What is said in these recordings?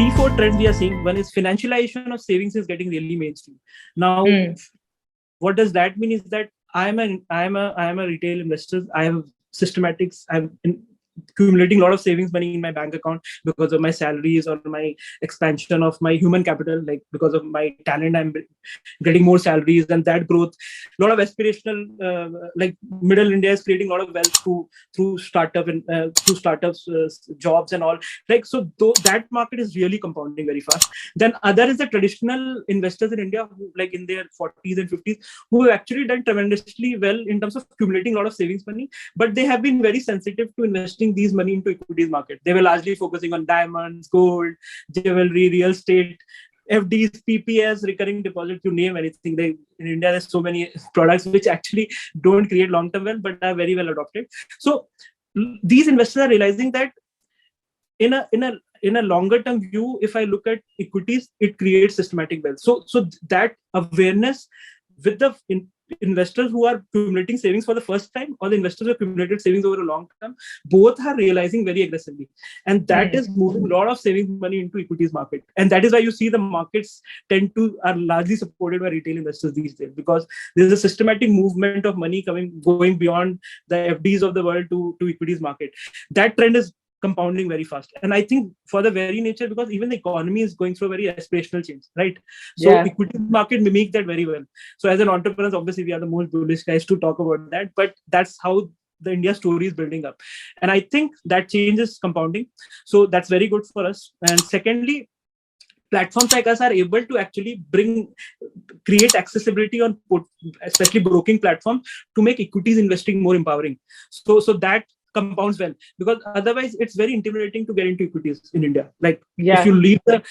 three, four trends we are seeing. One is financialization of savings is getting really mainstream. Now, what does that mean is that I am a retail investor. I have systematics. Accumulating a lot of savings money in my bank account because of my salaries or my expansion of my human capital, like because of my talent. I'm getting more salaries, and that growth, a lot of aspirational, like middle India is creating a lot of wealth through startup and through startups, jobs and all. Like so, that market is really compounding very fast. Then other is the traditional investors in India who, like in their 40s and 50s, who have actually done tremendously well in terms of accumulating a lot of savings money, but they have been very sensitive to investing these money into equities market. They were largely focusing on diamonds, gold, jewelry, real estate, FDs, PPS, recurring deposits, you name anything. In India, there's so many products which actually don't create long-term wealth, but are very well adopted. So these investors are realizing that in a longer term view, if I look at equities, it creates systematic wealth. So that awareness with the investors who are accumulating savings for the first time, or the investors who have accumulated savings over a long term, both are realizing very aggressively, and that is moving a lot of savings money into equities market. And that is why you see the markets are largely supported by retail investors these days, because there's a systematic movement of money going beyond the FDs of the world to equities market. That trend is compounding very fast, and I think for the very nature, because even the economy is going through a very aspirational change, right? So equity market mimic that very well. So as an entrepreneur, obviously we are the most bullish guys to talk about that, but that's how the India story is building up, and I think that change is compounding. So that's very good for us. And secondly, platforms like us are able to actually create accessibility on especially broking platforms to make equities investing more empowering. So that compounds well, because otherwise it's very intimidating to get into equities in India. Like if you leave the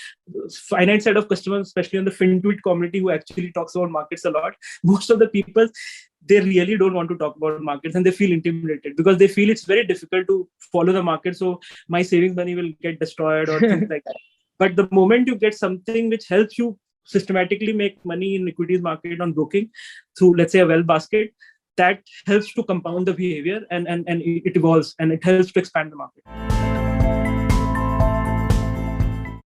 finite set of customers, especially on the FinTweet community who actually talks about markets a lot, most of the people, they really don't want to talk about markets, and they feel intimidated because they feel it's very difficult to follow the market. So my savings money will get destroyed or things like that. But the moment you get something which helps you systematically make money in equities market on broking through, let's say, a wealth basket, that helps to compound the behavior, and it evolves, and it helps to expand the market.